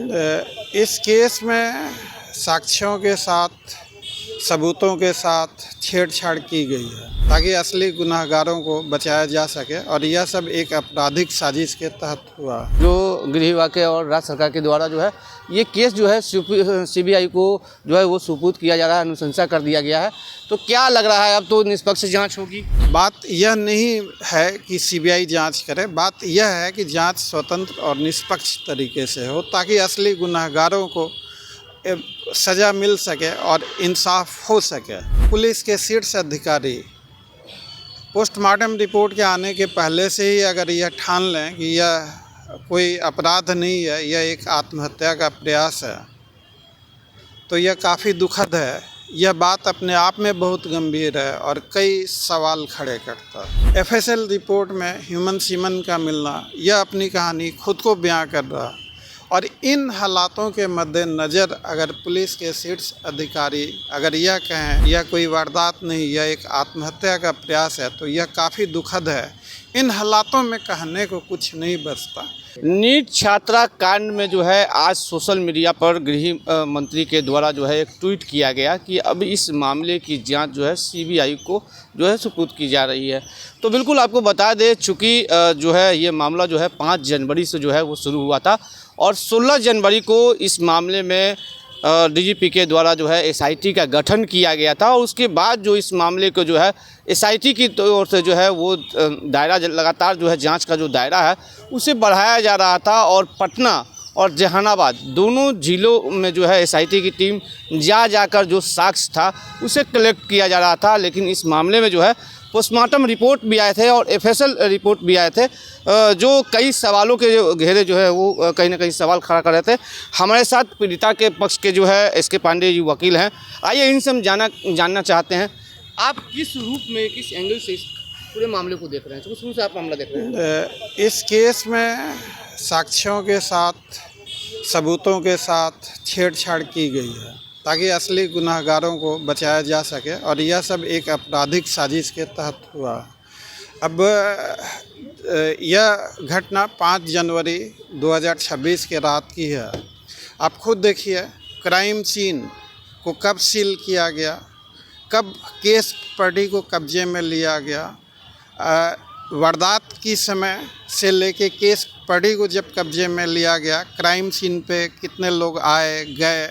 इस केस में साक्ष्यों के साथ, सबूतों के साथ छेड़छाड़ की गई है ताकि असली गुनहगारों को बचाया जा सके और यह सब एक आपराधिक साजिश के तहत हुआ। जो गृह विभाग के और राज्य सरकार के द्वारा जो है ये केस जो है सीबीआई को जो है वो सुपुर्द किया जा रहा है, अनुशंसा कर दिया गया है। तो क्या लग रहा है अब तो निष्पक्ष जांच होगी? बात यह नहीं है कि सीबीआई जांच करे, बात यह है कि जांच स्वतंत्र और निष्पक्ष तरीके से हो ताकि असली गुनहगारों को सज़ा मिल सके और इंसाफ हो सके। पुलिस के शीर्ष अधिकारी पोस्टमार्टम रिपोर्ट के आने के पहले से ही अगर यह ठान लें कि यह कोई अपराध नहीं है, यह एक आत्महत्या का प्रयास है, तो यह काफ़ी दुखद है। यह बात अपने आप में बहुत गंभीर है और कई सवाल खड़े करता है। एफएसएल रिपोर्ट में ह्यूमन सीमन का मिलना, यह अपनी कहानी खुद को बयां कर रहा, और इन हालातों के मद्देनज़र अगर पुलिस के शीर्ष अधिकारी अगर यह कहें यह कोई वारदात नहीं, यह एक आत्महत्या का प्रयास है, तो यह काफ़ी दुखद है। इन हालातों में कहने को कुछ नहीं बचता। नीट छात्रा कांड में जो है आज सोशल मीडिया पर गृह मंत्री के द्वारा जो है एक ट्वीट किया गया कि अब इस मामले की जांच जो है सीबीआई को जो है सुपुर्द की जा रही है। तो बिल्कुल आपको बता दें, चूँकि जो है ये मामला जो है 5 जनवरी से जो है वो शुरू हुआ था और 16 जनवरी को इस मामले में डीजीपी के द्वारा जो है एसआईटी का गठन किया गया था और उसके बाद जो इस मामले को जो है एसआईटी की ओर से जो है वो दायरा लगातार जो है जांच का जो दायरा है उसे बढ़ाया जा रहा था और पटना और जहानाबाद दोनों जिलों में जो है एसआईटी की टीम जाकर जो साक्ष्य था उसे कलेक्ट किया जा रहा था। लेकिन इस मामले में जो है पोस्टमार्टम रिपोर्ट भी आए थे और एफएसएल रिपोर्ट भी आए थे, जो कई सवालों के जो घेरे जो है वो कहीं ना कहीं सवाल खड़ा कर रहे थे। हमारे साथ पीड़िता के पक्ष के जो है एसके पांडे जी वकील हैं। आइए इनसे हम जानना चाहते हैं, आप किस रूप में, किस एंगल से इस पूरे मामले को देख रहे हैं? शुरू से आप मामला देख रहे हैं। इस केस में साक्ष्यों के साथ, सबूतों के साथ छेड़छाड़ की गई है ताकि असली गुनहगारों को बचाया जा सके और यह सब एक आपराधिक साजिश के तहत हुआ। अब यह घटना 5 जनवरी 2026 के रात की है। आप खुद देखिए, क्राइम सीन को कब सील किया गया, कब केस प्रॉपर्टी को कब्जे में लिया गया, वारदात की समय से लेके केस प्रॉपर्टी को जब कब्जे में लिया गया, क्राइम सीन पे कितने लोग आए गए,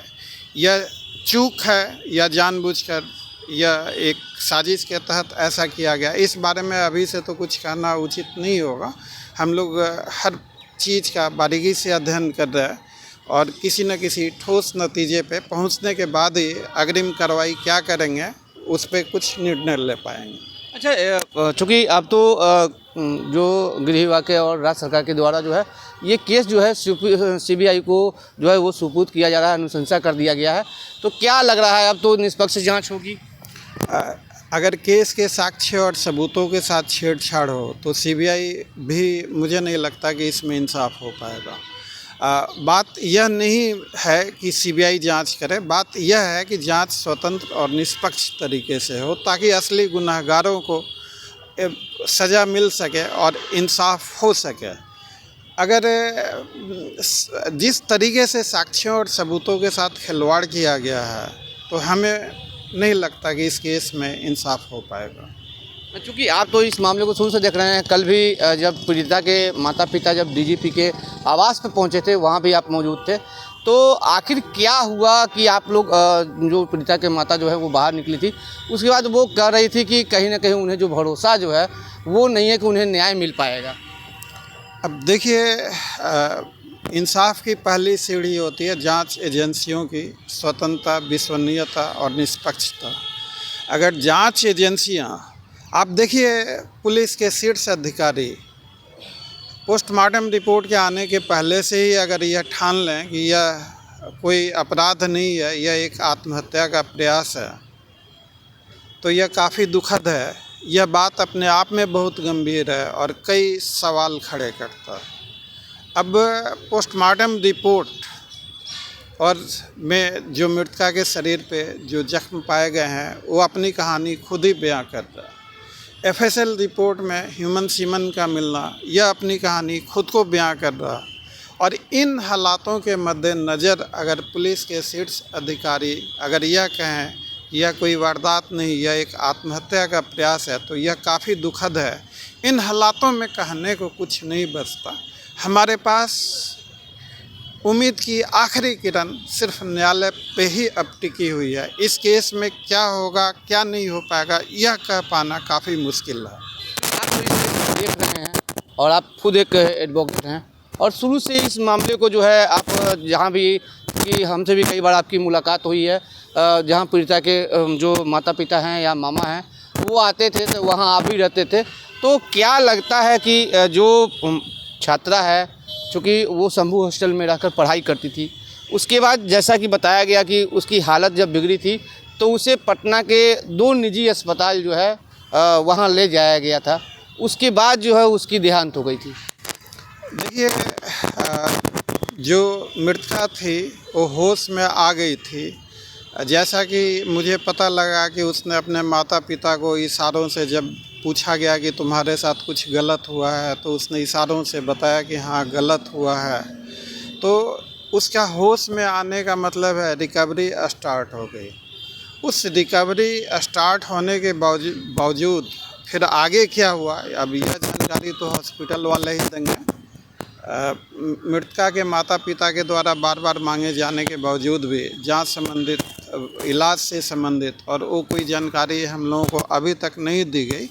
यह चूक है या जानबूझकर यह एक साजिश के तहत ऐसा किया गया, इस बारे में अभी से तो कुछ कहना उचित नहीं होगा। हम लोग हर चीज़ का बारीकी से अध्ययन कर रहे हैं और किसी न किसी ठोस नतीजे पे पहुंचने के बाद ही अग्रिम कार्रवाई क्या करेंगे उस पर कुछ निर्णय ले पाएंगे। अच्छा, चूँकि अब तो जो गृह विभाग के और राज्य सरकार के द्वारा जो है ये केस जो है सीबीआई को जो है वो सुपुर्द किया जा रहा है, अनुशंसा कर दिया गया है। तो क्या लग रहा है अब तो निष्पक्ष जांच होगी? अगर केस के साक्ष्य और सबूतों के साथ छेड़छाड़ हो तो सीबीआई भी, मुझे नहीं लगता कि इसमें इंसाफ हो पाएगा। बात यह नहीं है कि सीबीआई जांच करे, बात यह है कि जांच स्वतंत्र और निष्पक्ष तरीके से हो ताकि असली गुनहगारों को सज़ा मिल सके और इंसाफ हो सके। अगर जिस तरीके से साक्ष्यों और सबूतों के साथ खिलवाड़ किया गया है तो हमें नहीं लगता कि इस केस में इंसाफ हो पाएगा। चूँकि आप तो इस मामले को शुरू से देख रहे हैं, कल भी जब पीड़िता के माता पिता जब डीजीपी के आवास पर पहुंचे थे वहां भी आप मौजूद थे, तो आखिर क्या हुआ कि आप लोग जो पीड़िता के माता जो है वो बाहर निकली थी, उसके बाद वो कह रही थी कि कहीं ना कहीं उन्हें जो भरोसा जो है वो नहीं है कि उन्हें न्याय मिल पाएगा? अब देखिए, इंसाफ की पहली सीढ़ी होती है जांच एजेंसियों की स्वतंत्रता, विश्वसनीयता और निष्पक्षता। अगर जांच एजेंसियां, आप देखिए पुलिस के शीर्ष अधिकारी पोस्टमार्टम रिपोर्ट के आने के पहले से ही अगर यह ठान लें कि यह कोई अपराध नहीं है, यह एक आत्महत्या का प्रयास है, तो यह काफ़ी दुखद है। यह बात अपने आप में बहुत गंभीर है और कई सवाल खड़े करता है। अब पोस्टमार्टम रिपोर्ट और में जो मृतका के शरीर पे जो जख्म पाए गए हैं वो अपनी कहानी खुद ही बयां कर रहा है। एफएसएल रिपोर्ट में ह्यूमन सीमन का मिलना, यह अपनी कहानी खुद को बयां कर रहा, और इन हालातों के मद्देनज़र अगर पुलिस के शीर्ष अधिकारी अगर यह कहें यह कोई वारदात नहीं, यह एक आत्महत्या का प्रयास है, तो यह काफ़ी दुखद है। इन हालातों में कहने को कुछ नहीं बचता। हमारे पास उम्मीद की आखिरी किरण सिर्फ न्यायालय पे ही अब टिकी हुई है। इस केस में क्या होगा क्या नहीं हो पाएगा यह कह पाना काफ़ी मुश्किल है। आप तो इसे देख रहे हैं और आप खुद एक एडवोकेट हैं और शुरू से इस मामले को जो है आप जहाँ भी कि हमसे भी कई बार आपकी मुलाकात हुई है, जहाँ पीड़िता के जो माता पिता हैं या मामा हैं वो आते थे तो वहाँ आप भी रहते थे। तो क्या लगता है कि जो छात्रा है चूँकि वो शंभू हॉस्टल में रहकर पढ़ाई करती थी, उसके बाद जैसा कि बताया गया कि उसकी हालत जब बिगड़ी थी तो उसे पटना के 2 निजी अस्पताल जो है वहाँ ले जाया गया था, उसके बाद जो है उसकी देहांत हो गई थी। देखिए, जो मृतका थी वो होश में आ गई थी। जैसा कि मुझे पता लगा कि उसने अपने माता पिता को इशारों से जब पूछा गया कि तुम्हारे साथ कुछ गलत हुआ है तो उसने इशारों से बताया कि हाँ गलत हुआ है। तो उसका होश में आने का मतलब है रिकवरी स्टार्ट हो गई। उस रिकवरी स्टार्ट होने के बावजूद फिर आगे क्या हुआ अब यह जानकारी तो हॉस्पिटल वाले ही देंगे। मृतका के माता पिता के द्वारा बार बार मांगे जाने के बावजूद भी जांच संबंधित इलाज से संबंधित और वो कोई जानकारी हम लोगों को अभी तक नहीं दी गई।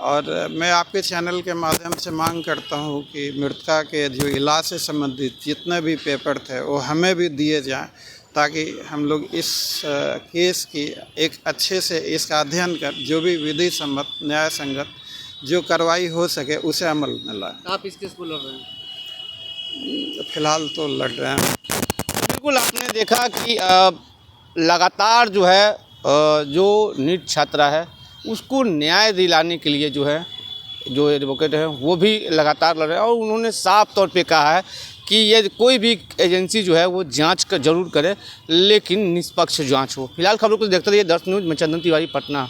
और मैं आपके चैनल के माध्यम से मांग करता हूं कि मृतका के जो इलाज से संबंधित जितने भी पेपर थे वो हमें भी दिए जाएं, ताकि हम लोग इस केस की एक अच्छे से इसका अध्ययन कर जो भी विधि सम्मत न्याय संगत जो कार्रवाई हो सके उसे अमल में लाएं। आप इस केस को लड़ रहे हैं? फिलहाल तो लड़ रहे हैं। बिल्कुल, आपने देखा कि लगातार जो है जो नीट छात्रा है उसको न्याय दिलाने के लिए जो है जो एडवोकेट हैं वो भी लगातार लड़ रहे हैं और उन्होंने साफ तौर पे कहा है कि ये कोई भी एजेंसी जो है वो जांच जरूर करे लेकिन निष्पक्ष जांच हो। फिलहाल खबरों को देखते रहिए 10 न्यूज़ में चंदन तिवारी, पटना।